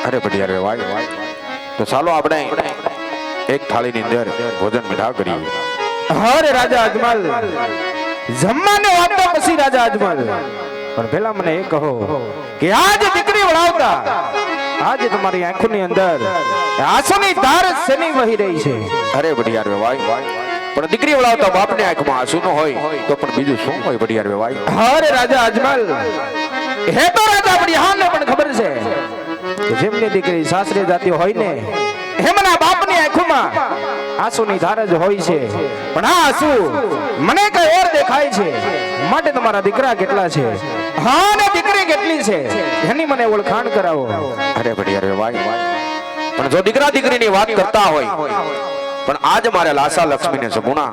અરે બઢિયા રે ભાઈ, તો ચાલો આપણે એક થાળીની અંદર ભોજન મીઠા કરીએ. હરે રાજા અજમલ, જમવાને વાત તો પછી રાજા અજમલ, પણ પહેલા મને એ કહો કે આજ દીકરી વળાવતા આજે તમારી આંખોની અંદર આંસુની ધાર શેની વહી રહી છે? અરે બઢિયા રે ભાઈ, પણ દીકરી વળાવતા બાપની આંખમાં આંસુ ન હોય તો પણ બીજું શું હોય બઢિયા રે ભાઈ? હરે રાજા અજમલ, હે તો રાજા બઢિયાને પણ ખબર છે કે જેમની દીકરી સાસરે જાતી હોય ને એમના બાપની આંખોમાં આંસુની ધાર જ હોય છે, પણ આ આંસુ મને કઈ ઓર દેખાય છે. માટે તમારા દીકરા કેટલા છે, હા ને દીકરી કેટલી છે એની મને ઓળખાણ કરાવો. અરે બઢિયા રે ભાઈ, પણ જો દીકરા દીકરીની વાત કરતા હોય, પણ આજ મારે લાસા લક્ષ્મીને સગુણા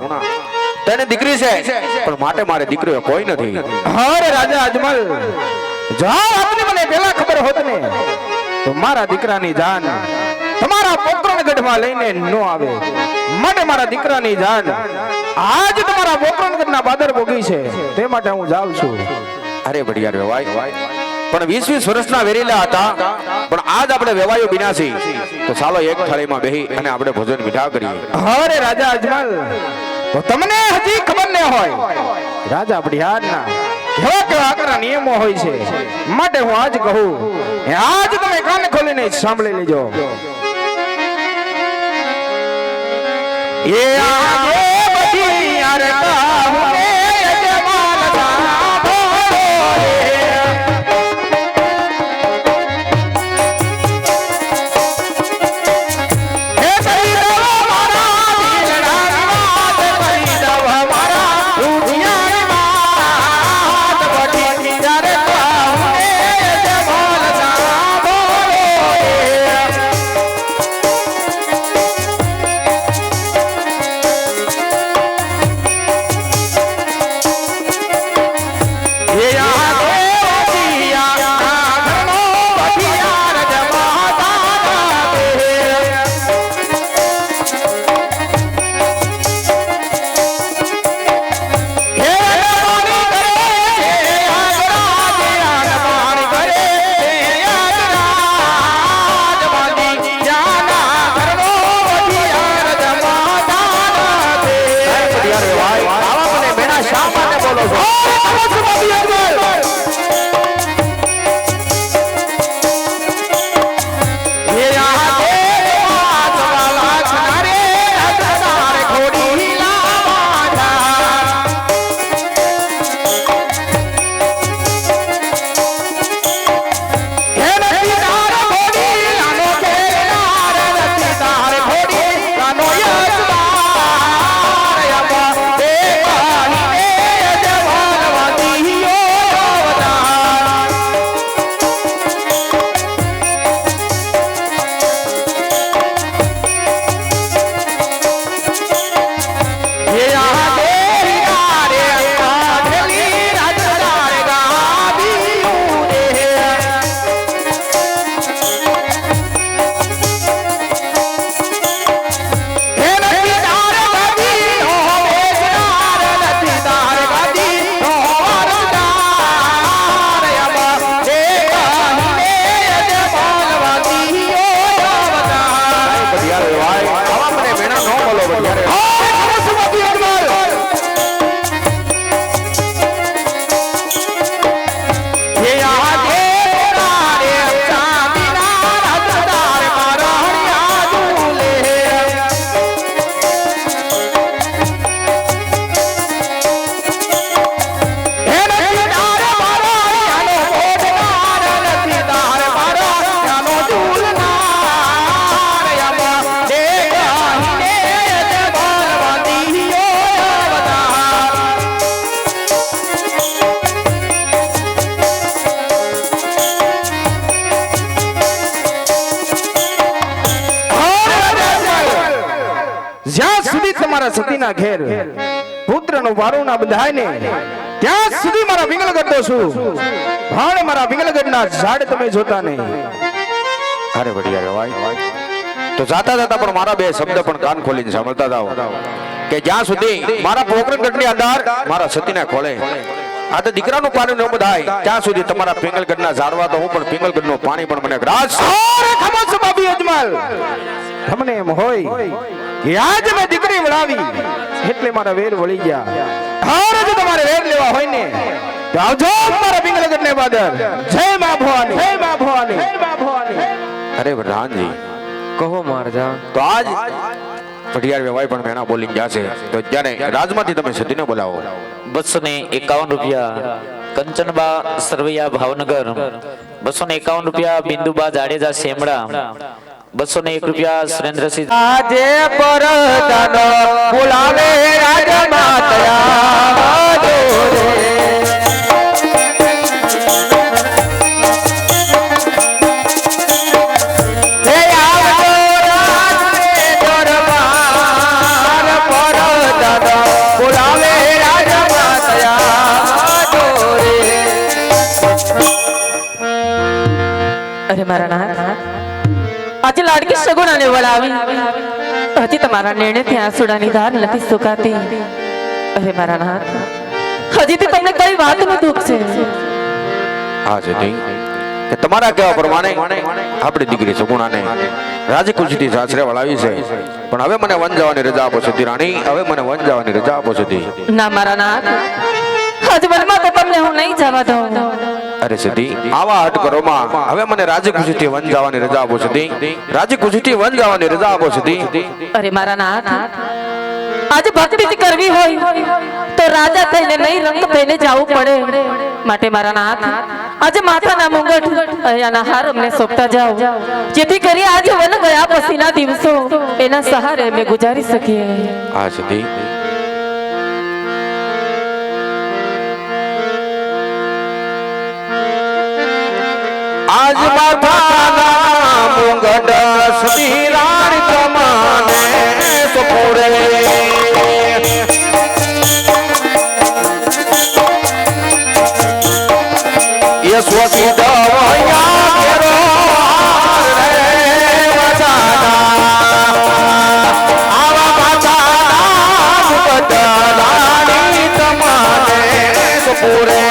તેને દીકરી છે, પણ માટે મારે દીકરીઓ કોઈ નથી. હરે રાજા અજમલ, જો આપને મને પહેલા ખબર હોત ને તો મારા દીકરાની જાન તમારા પોકરણગઢમાં લઈને નો આવે. માટે મારા દીકરાની જાન આજ તમારા પોકરણગઢના બાદર ભોગી છે, તે માટે હું જાઉં છું. અરે બઢિયા રે ભાઈ, પણ 20 વર્ષના વેરેલા હતા, પણ આજ આપણે વેવાયો વિનાશી, તો ચાલો એક થાળીમાં બેહી અને આપણે ભોજન મીઠા કરીએ. હરે રાજા અજમલ, તો તમને હજી ખબર ન હોય રાજા બઢિયારના કેવા કેવા આકરા નિયમો હોય છે. માટે હું આજ કહું, આજ તમે કાન ખોલીને સાંભળી લેજો. એ આગે બઢિયાર કાહુને યજમાન સાંભળો રે. હે કરી દો મારા દિલડાની વાત, કરી દો મારા રૂપિયાની વાત, બઢિયાર કાહુને યજમાન સાંભળો રે. જ્યાં સુધી તમારા સતીના ઘેર પુત્રનો વારો ના બંધાય ને ત્યાં સુધી મારા વિંગલગઢ છું, ભાણે મારા વિંગલગઢના ઝાડ તમે જોતા નહીં. અરે બઢિયા રે ભાઈ, તો જાતા જાતા પણ મારા બે શબ્દ પણ કાન ખોલીને સાંભળતા જાઓ કે જ્યાં સુધી મારા પોકરણગઢની અંદર મારા સતીના ખોળે આ તો દીકરાનું પાણી ન બધાય ત્યાં સુધી તમારા પિંગલગઢના ઝાડવા તો હું પણ પિંગલગઢનું પાણી પણ મને ગ્રાસ અરે ખમોશ બાબી અજમલ તમને એમ હોય કે આજ મેં દીકરી વળાવી એટલે મારા વેર વળી ગયા. હારે જો તમારે વેર લેવા હોય ને તો આવજો મારા પિંગલગઢને બાદર. જય મા ભવાની, જય મા ભવાની, જય મા ભવાની. અરે પ્રધાનજી કહો મારજા. તો આજ પટિયાર વેવાય પણ મેના બોલી ગયા છે તો જ્યારે રાજમાંથી તમે સતીને બોલાવો. 251 રૂપિયા કંચનબા સરવૈયા ભાવનગર, 251 રૂપિયા બિંદુબા જાડેજા શેમડા, 201 રૂપિયા સુરેન્દ્રસિંહ. આજે પરદાનો બોલાવે રાજમાતયા જોરે. હે આવજો રાજને દરબાર, પરદાનો બોલાવે રાજમાતયા જોરે. અરે મારા નાથ, આજે લાડકી સગુણાને વળાવી હજી તમારા નિર્ણયથી આંસુડાની ધાર નથી સુકાતી. અરે મારા નાથ, હજીથી તમને કઈ વાતનું દુઃખ છે? હા સતી કે તમારા કહેવા પ્રમાણે આપણી દીકરી સગુણાને રાજકુશથી સાસરે વળાવી છે પણ હવે મને વન જવાની રજા આપો સતી રાણી, હવે મને વન જવાની રજા આપો સતી. ના મારા નાથ, હજી વનમાં તો તમને હું નહીં જવા દઉં. અરે સતી આવા હટકરોમાં હવે મને રાજકુશથી વન જવાની રજા આપો સતી, રાજકુશથી વન જવાની રજા આપો સતી. અરે મારા નાથ, આજે ભક્તિ જ કરવી હોય તો રાજા થઈને નહીં રંગ થઈને જવું પડે. માટે મારા નાથ, આજે માથાના મુંગટ અહીંયાના હાર અમને સોંપતા જાઓ, જેથી કરી આજે વન ગયા પછીના દિવસો એના સહારે અમે ગુજારી શકીએ. હા સતી આજ માથાના મુંગટ સતી રાણી તમાને સપોરે. ये स्वती दवया केरो रे बजाना आवा बाजाना मुकट रानी तमाने सपूरे.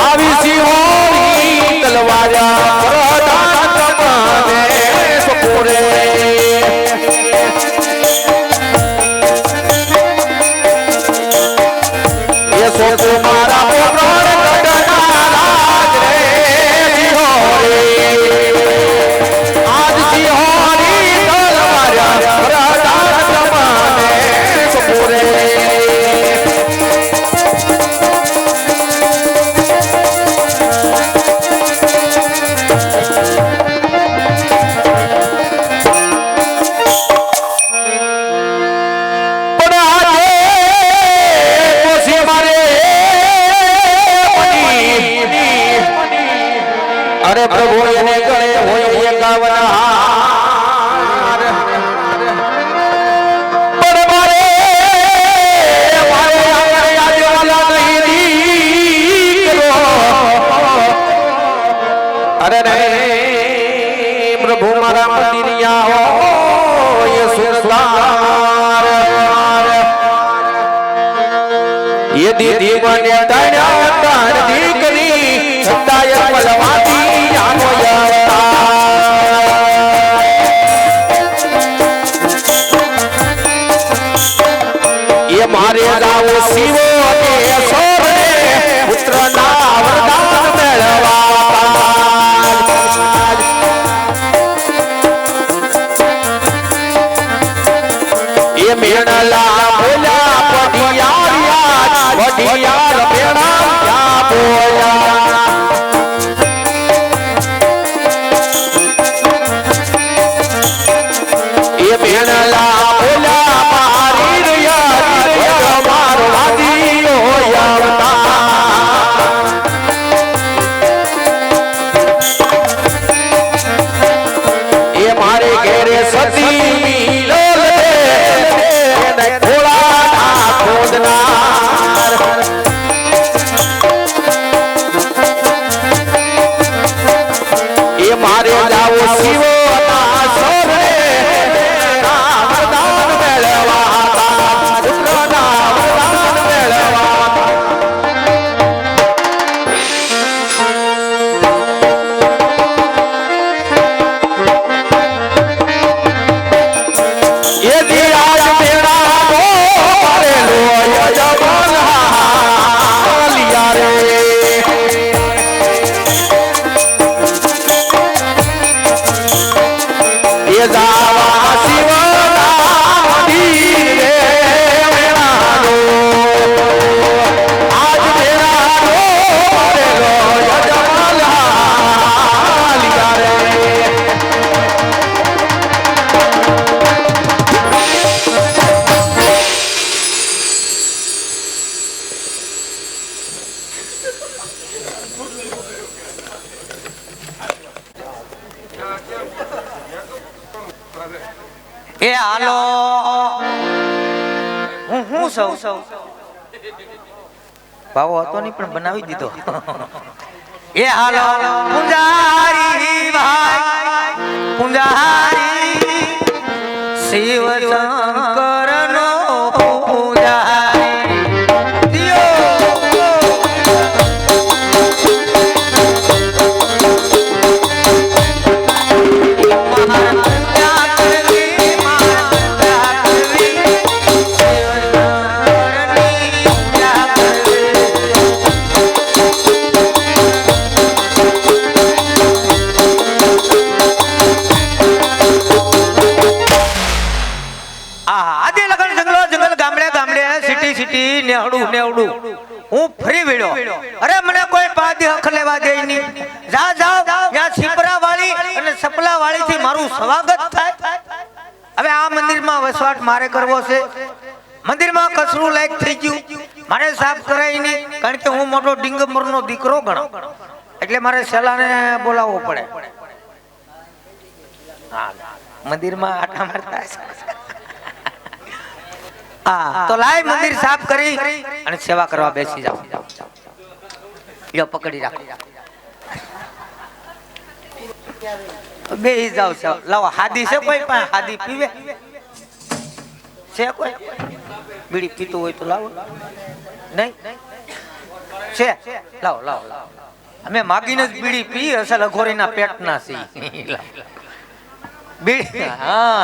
આવી સિંહોની તલવારા અરે પ્રભુ એને ગળે હોય 51 હાર પણ મારે આજે વાલા નહીં દીકરો. અરે નહીં પ્રભુ મારા મંદિરિયા હોય સુરતાર ये दीदी મને તણ્યા તાર દીકરી છતાય મલવાતી આનો ये मारे जाओ शिवो અને સોરે પુત્રના વરદાન મેળવા. ये મેણલા બોલા પઢિયાર વઢિયાર મેણા બોયા. ये મેણલા બોલા મારી રહ્યા મારો વાદીઓ આવતા. ये મારે ઘેરે સતી મિલો એને ખોળા ખોદનાર. એ જાવા શિવના મંદિરે મેળાનો આજ મેળાનો ભરેલો યજમાલિયા રે એ હાલો હું સૌ ભાવો હતો નહીં પણ બનાવી દીધો એ હાલો પૂંજારી ભાઈ પૂંજારી શિવ શંકર નો પૂંજારી હું ફરી વેડ્યો અરે મને કોઈ પાદી હક લેવા દે નહીં જા જાવ ત્યાં છીપરા વાળી અને સપલા વાળી થી મારું સ્વાગત થાય હવે આ મંદિરમાં વસવાટ મારે કરવો છે મંદિરમાં કચરું લાયક થઈ ગયું મારે સાફ કરાય નહીં કારણ કે હું મોટો ડિંગમરનો દીકરો ગણો એટલે મારે સેલાને બોલાવવો પડે હા મંદિરમાં આટા મારતા હા તો લાય મંદિર સાફ કરી અને સેવા કરવા બેસી જાઓ યો પકડી રાખો બેસી જાઓ લાવો હાદી છે કોઈ પણ હાદી પીવે છે કોઈ બીડી પીતું હોય તો લાવો નહીં છે લાવો લાવો લાવો અમે માગીને જ બીડી પી અસલ અઘોરીના પેટના સી બીડી હા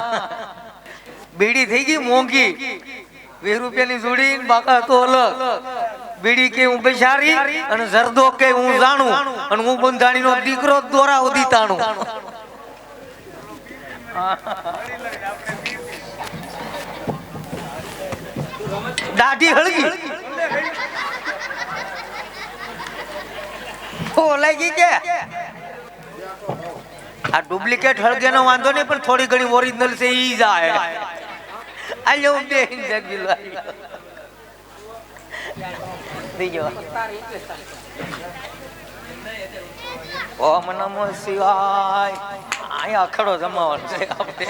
બીડી થઈ ગઈ મોંઘી 20 રૂપિયાની જોડી બાકા તો અલગ બીડી કે હું બેસારી અને જરદો કે હું જાણું અને હું બંધાણીનો દીકરો દોરા ઉદી તાણું દાઢી હળગી ઓલાઈ ગઈ કે આ ડુપ્લિકેટ હળગેનો વાંધો નહીં પણ થોડી ઘણી ઓરિજિનલ છે ઈ જાય આલો બે જગીલો દીજો ઓમ નમઃ શિવાય આયા અખડો જમાવવાનો છે આપણે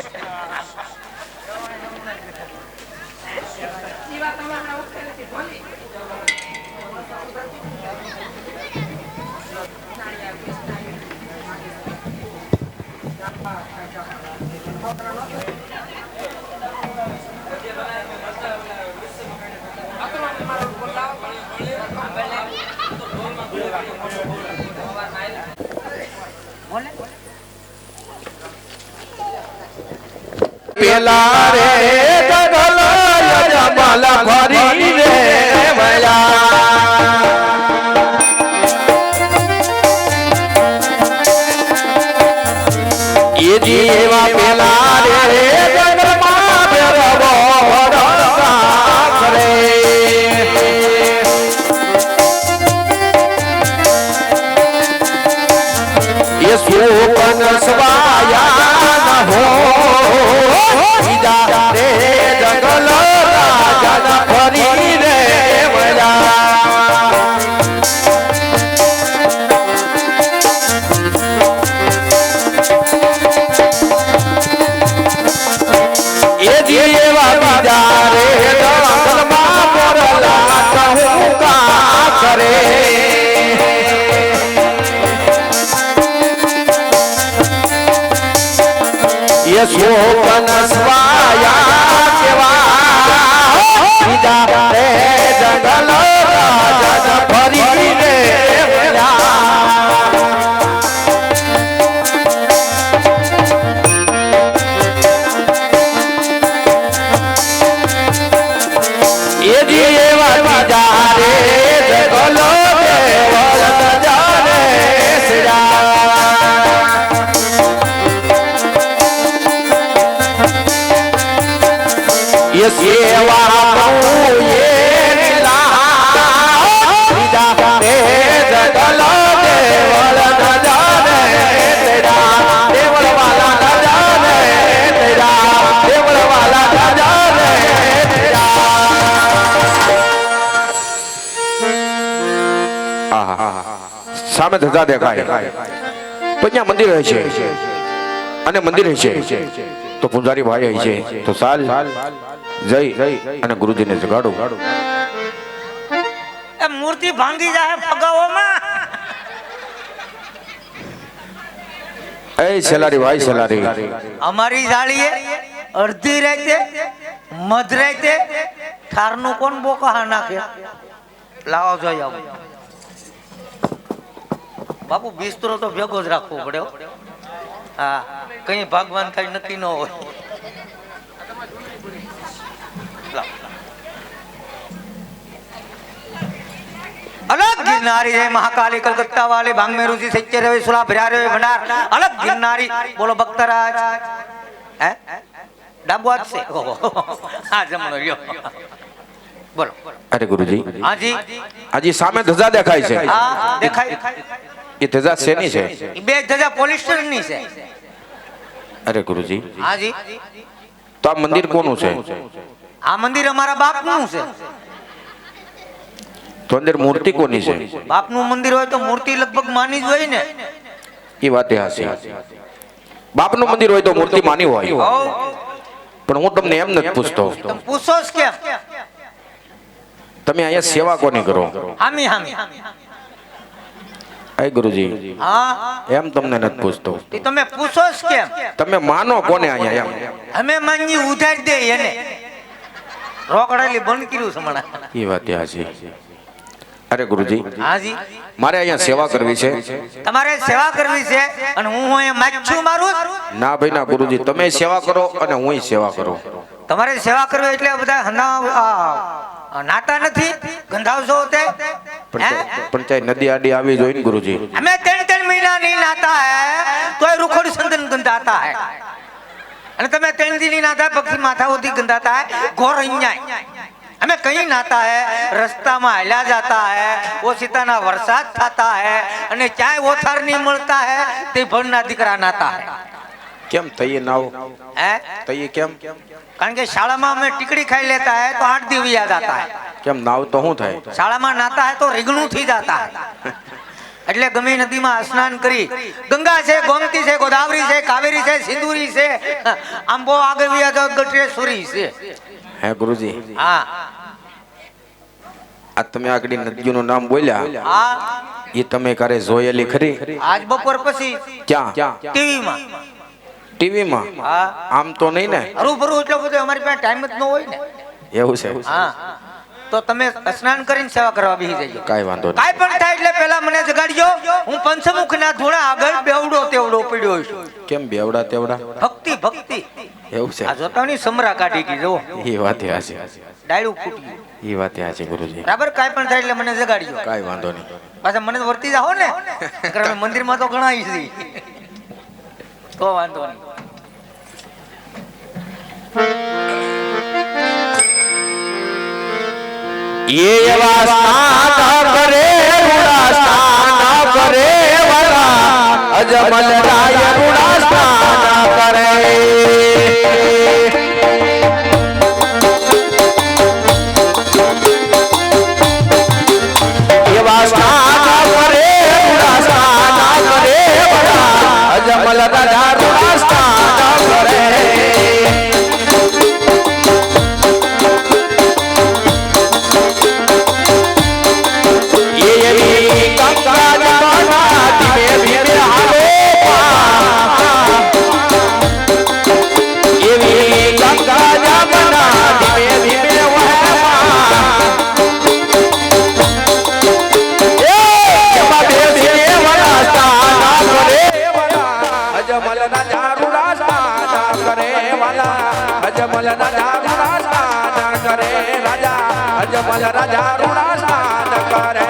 પેલા રે જગલ યજમાલ ભરી રે ભયા એ જીવા પેલા રે જગમાં બેરવો ભરસા કરે એ સોપન સ્વાયા ન હો રે જગલ રાજા ફરી રે એ જીવા બીજા રે જંગલમાં પરલા કહું કા કરે એ સોપન સ્વાયા કેવા બીજા રે જંગલ રાજા ફરી રે એ જીવા બીજા રે જંગલ દેવલ જાને સિરા એ સેવા કરું એ બીજા તે જગલ દેવળ ન જાને તેરા દેવળ વાલા ન જાને તેરા દેવળ વાલા ન જાને તેરા સામે ધજા દેખાય તો ત્યાં મંદિર હશે અને મંદિર હશે તો પૂજારી ભાઈ હશે તો સાલ જઈ અને ગુરુજીને જગાડો એ મૂર્તિ ભાંગી જાય ફગાઓમાં. એ સેલારી ભાઈ સેલારી અમારી જાળીએ અડધી રાતે મધ રાતે ઠારનું કોણ બોકા નાખે. લાવો જોઈ આવો બાપુ, બિસ્તરો તો ભેગો જ રાખવો પડે હો. હા, કઈ ભગવાન કઈ નક્કી ન હોય. अलग गिरनारी है महाकाली कलकत्ता वाले भांग में रुचि सच्चे रहे सुला भरा रहे भंडार अलग गिरनारी बोलो बख्तराज हैं डाबुआत से हां जमनो ल्यो बोलो. અરે ગુરુજી हां जी આજે સામે ધજા દેખાય છે हां देखाय એ ધજા શેની છે? ई बे धजा पोलिस्टर ની છે. અરે ગુરુજી हां जी તો આ મંદિર કોનું છે? આ મંદિર અમારા બાપનું છે. તો અંદર મૂર્તિ કોની છે? બાપનું મંદિર હોય તો મૂર્તિ લગભગ માની જ હોય ને. એ વાત હાસી. બાપનું મંદિર હોય તો મૂર્તિ માની હોય, પણ હું તમને એમ નથી પૂછતો તમે પૂછો જ કેમ? તમે અહીંયા સેવા કોની કરો? હામી હામી એ ગુરુજી હા એમ તમને નથી પૂછતો, તે તમે પૂછો જ કેમ? તમે માનો કોને અહીંયા એમ? અમે માનજી ઉધાર દે એને રોકડાલી બંધ કર્યું છે હમણાં. એ વાત હાસી. અરે ગુરુજી હાજી મારે અહીંયા સેવા કરવી છે. તમારે સેવા કરવી છે અને હું અહીંયા માગું મારું. ના ભાઈ ના ગુરુજી, તમે સેવા કરો અને હું સેવા કરું. તમારે સેવા કરવી એટલે બધા નાતા નથી ગંધાવશો તે પણ ચાહે નદી આડી આવી જોઈને ગુરુજી. અમે 3 મહિના નહીં નાતા હે તોય રૂખોડી સંતન ગંધાતા હે અને તમે 3 दिन नहीं नाता पक्षी माथा होती गंदाता है घोर अन्याय. हमें कहीं नाता है रास्ता में हला जाता है वो सीताना वरसाद थाता है અને ચાય ઓથાર નહીં મળતા है તે ભણના દીકરા નાતા है. કેમ તઈએ નાવ હે તઈએ કેમ? કારણ કે શાળામાં અમે ટીકડી ખાઈ લેતા है तो 8 दिन याद आता है. કેમ નાવ તો શું થાય? શાળામાં નાતા है तो રીગણું થઈ જાતા है. એટલે ગમે નદીમાં સ્નાન કરી ગંગા છે ગોમતી છે ગોદાવરી છે કાવેરી છે સિંદુરી છે આમ બહુ આગળ વ્યા તો ગટરેશ્વરી છે. હે ગુરુજી હા આ તમે આગળ નદીઓનું નામ બોલ્યા, હા એ તમે ક્યારે જોયેલી ખરી? આજ બપોર પછી ક્યાં? ટીવીમાં. ટીવીમાં? હા આમ તો નહીં ને? હરુભરું એટલો બધો અમારી પાસે ટાઈમ જ ન હોય ને. એવું છે? હા તો તમે સ્નાન કરીને સેવા કરવા બેસી જજો. કાઈ વાંધો નહીં. કાઈ પણ થાય એટલે પહેલા મને જગાડજો. હું પંચમુખના ધૂણા આગળ બેવડો તેવડો પડ્યો છું. કેમ બેવડા તેવડા? ભક્તિ ભક્તિ એવું છે? આ જોતાની સમરા કાઢી ગઈ જો એ વાત હાચી. ડાયડું ફૂટી ગયું. એ વાત હાચી ગુરુજી. બરાબર કાઈ પણ થાય એટલે મને જગાડજો. કાઈ વાંધો નહીં. પાછા મને વર્તી જાઓ ને નકર અમે મંદિરમાં તો ઘણા ઈઝી તો વાંધો નહીં. ये वास्ता करे रुणास्ता करे वाला अजमल राय रुणास्ता करे ये वास्ता करे रुणास्ता करे वाला अजमल राय रुणास्ता करे राजा रुणास्तान करे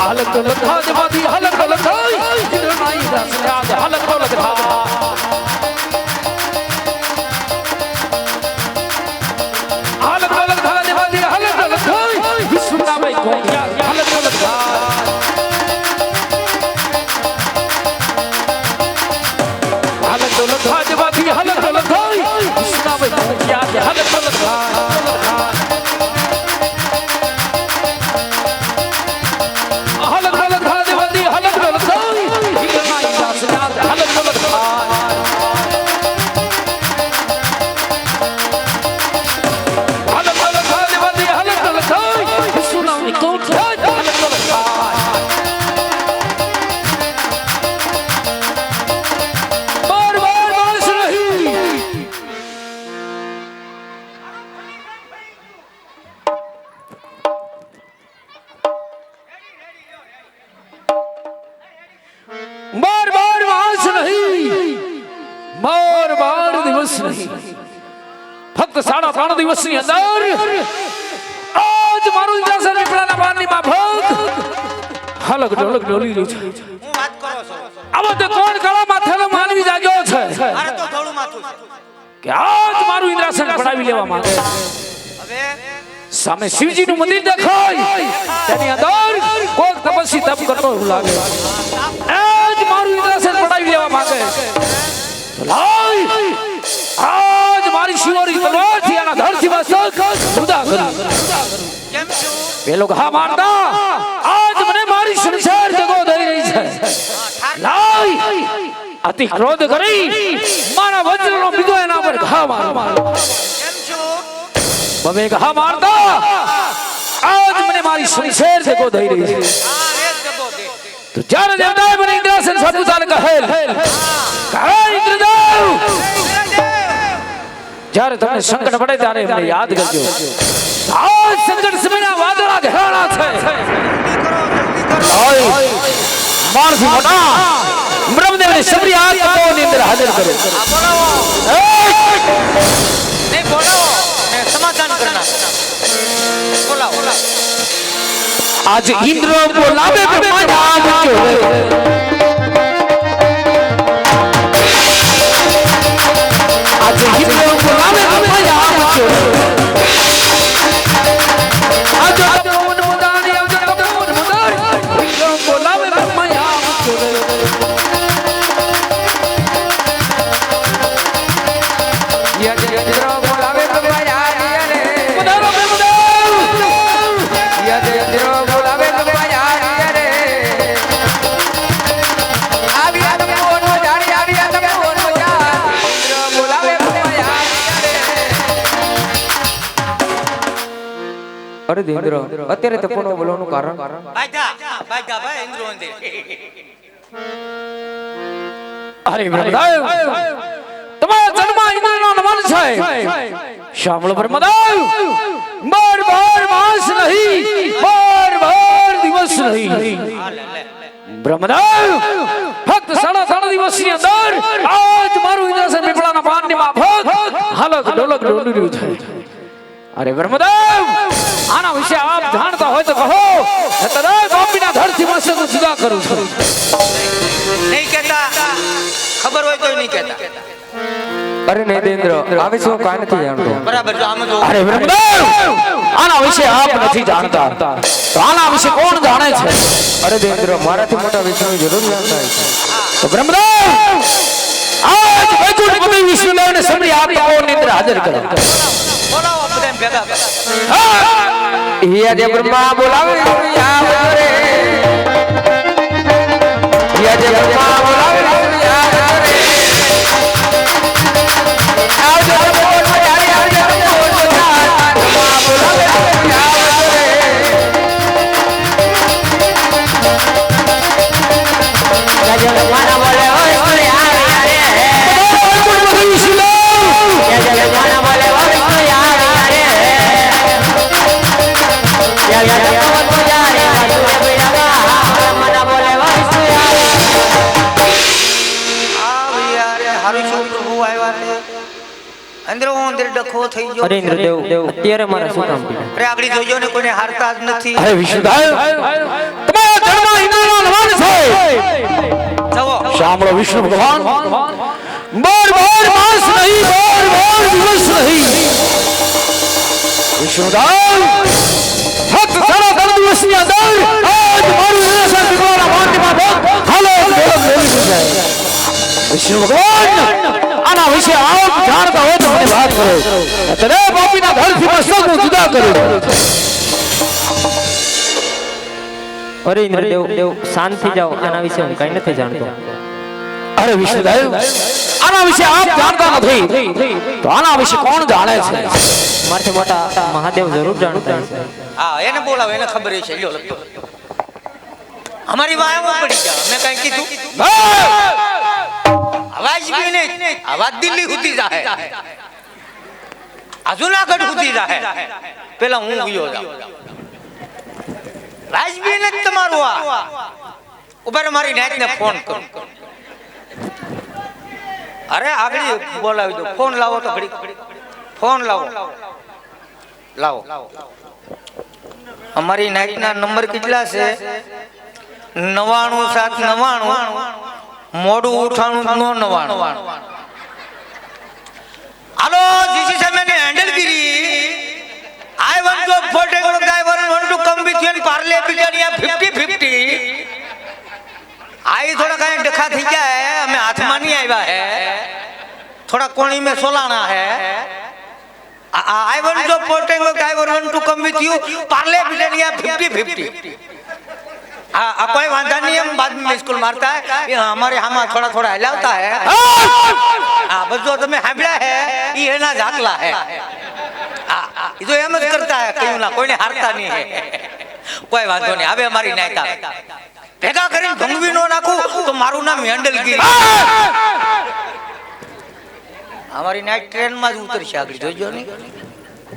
हलक डोलक धाज बादी हलक डोलक धाई इंद्र नाई दास राज हलक डोलक धाज हलक डोलक धाज बादी हलक डोलक धाई विष्णु नाम को हलक डोलक धाज हलक डोलक धाज बादी हलक डोलक धाई विष्णु नाम को हलक डोलक धाज फक्त 3.5 દિવસ ની અંદર આજ મારું ઇન્દ્રાસન વિપલાના બારની માં ભોગ હલક ડોલક ડોલી રહી છે. હું વાત કરો છો આવો તો કોણ કળા માથેલો માનવી જાગ્યો છે મારે તો થોડું માથું કે આજ મારું ઇન્દ્રાસન પડાવી લેવા માંગે. હવે સામે શિવજી નું મંદિર દેખાય તેની અંદર કોક તપસ્વી તપ કરતો એવું લાગે. આજ મારું ઇન્દ્રાસન પડાવી લેવા માંગે. લાય આજ મારી શિવરી તલવારથી આના ધરતી માં સખ જુદા કરી. કેમ છું પેલો ઘા મારતા આજ મને મારી સંસાર જગો દઈ રહી છે. લાય અતિ ક્રોધ કરી મારા વજ્રનો બીજો એના પર ઘા મારો. કેમ છું બબે ઘા મારતા આજ મને મારી સંસાર જગો દઈ રહી છે. હા એ જગો દે તો જ્યારે દેવતાએ મને ઇન્દ્રાસન સાબુતાલ કહેલ કહે ઇન્દ્રદેવ જ્યારે તમને સંકટ પડે ત્યારે મને યાદ કરજો. આ સંકટ સમયના વાદળા ઘેરાણા છે. માણસી મોટા બ્રહ્મદેવને સબરી આ તપોની અંદર હાજર કરો. નહીં બોલાવો ને સમાધાન કરના બોલાવો આજ ઇન્દ્ર બોલાવે મારા મુજો आज हिंदू बोलावे माया मुझे आज तपोन मुदारी आज तपोन मुदारी हिंदू बोलावे माया मुझे ये हिंदू बोलावे माया रे मुदारो में मुदारो ये हिंदू बोलावे माया रे आवी तपोन मुदारी आवी तपोन अरे देंद्र અત્યારે તપોનો બોલવાનું કારણ બાજા ભાઈ ઇન્દ્ર મંદિર અરે બ્રહ્મદેવ તમારા જન્મમાં ઇન્દ્રનો નમન છે. શામળ બ્રહ્મદેવ બાર માસ નહીં બાર દિવસ નહીં બ્રહ્મદેવ ફક્ત 3.5 દિવસની અંદર આજ મારું ઇન્દ્રાસન વિપલાના પાનની માફક હલક ડોલક ડોલી રહ્યું છે. અરે બ્રહ્મદેવ આના વિશે આપ જાણતા હોય તો કહો નતર ગોપીના ધરતી માં હું જુદા કરું છું. નહીં કહેતા ખબર હોય તો નહીં કહેતા. અરે નહીં દેન્દ્ર આ વિશે હું કાંઈ નથી જાણતો. બરાબર જો આમ જો અરે બ્રહ્મદેવ આના વિશે આપ નથી જાણતા તો આના વિશે કોણ જાણે છે? અરે દેન્દ્ર મારાથી મોટા વિષ્ણુ જરૂર જાણતા હશે. તો બ્રહ્મદેવ આજ વૈકુંઠ પતિ વિષ્ણુદેવને સમરી આપ તપોની અંદર હાજર કરો. બોલાવો બધા ભેગા હા, હિયા બ્રહ્મા બોલાવે આવજો રે હિયા બ્રહ્મા બોલાવે આવજો રે આવજો બોલ મજારી આવજો બોલ મજારી બ્રહ્મા બોલાવે આવજો રે રાજા મારા બોલે ઓય ઓય આવે રે રાજા મારા બોલે ઓય ઓય આવે રે રાજા તો જારે વાસુએ બેડા મારા બોલે ઓય ઓય આવે આ ભૈયા રે હારું છું પ્રભુ આવ્યા ને અંદરો અંદર ડખો થઈ ગયો અરે ઇન્દ્રદેવ અત્યારે મારા શું કામ પીડા અરે આગળ જોજો ને કોઈને હારતા જ નથી અરે વિષ્ણુદાય તમારા જન્મ ઇન્દ્રનો નમન છે જવો સાંભળો વિષ્ણુ ભગવાન બાર માસ નહીં બાર દિવસ નહીં વિષ્ણુદાય હત સારા 3 દિવસની અંદર આજ મારું નિર્દેશન તમારા માટીમાં બહુ હાલો મેલી જાય વિષ્ણુ ભગવાન આના વિશે આપ જાણતા હોય તો મને વાત કરો તને બાપીના ઘરથી મસ્તક જુદા કર્યો અરે ઇન્દ્રદેવ શાંતિ જાઓ આના વિશે હું કઈ નથી જાણતો અરે વિષ્ણુદેવ આના વિશે આપ જાણતા નથી તો આના વિશે કોણ જાણે છે મારથી મોટા મહાદેવ જરૂર જાણતા હશે હા એને બોલાવો એને ખબર છે લ્યો લખતો અમારી વાયમાં પડી જા મેં કઈ કીધું અવાજ બી નહીં અવાજ દિલ્હી સુધી જાહે આ જુનાગઢ સુધી જાહે પેલા હું ગયો જાઉં રાજબી ને તમારું આ ઉપર મારી નેટ ને ફોન કર અરે આગળ બોલાવી દો ફોન લાવો તો ઘડી ફોન લાવો અમારી નાઈટ ના નંબર કેટલા છે 99 મોડું ઉઠાણું નો 99 હાલો જીસી સામે ને હેન્ડલગીરી I want to protect the driver and want to come with you and parley बिजनिया 50-50 आई थोड़ा कहीं डखा थी क्या है हमें हाथ में नहीं आया है थोड़ा कोणी में सोलाना है I want to protect the driver and want to come with you parley बिजनिया 50-50 कोई वांधा नहीं हम बाद में स्कूल मारता है ये हमारे हम थोड़ा हिलाता है बस जो तुम्हें हाबड़ा है ये ना झाकला है जो एम ज करता है कहीं ना कोई ने हारता नहीं है कोई वांधो नहीं હવે અમારી નાયતા ભેગા કરીને ભંગવી નો નાખું તો મારું નામ હેન્ડલગીરી અમારી નાઈટ ટ્રેન માં જ ઉતરશે આગળ જોજો નહીં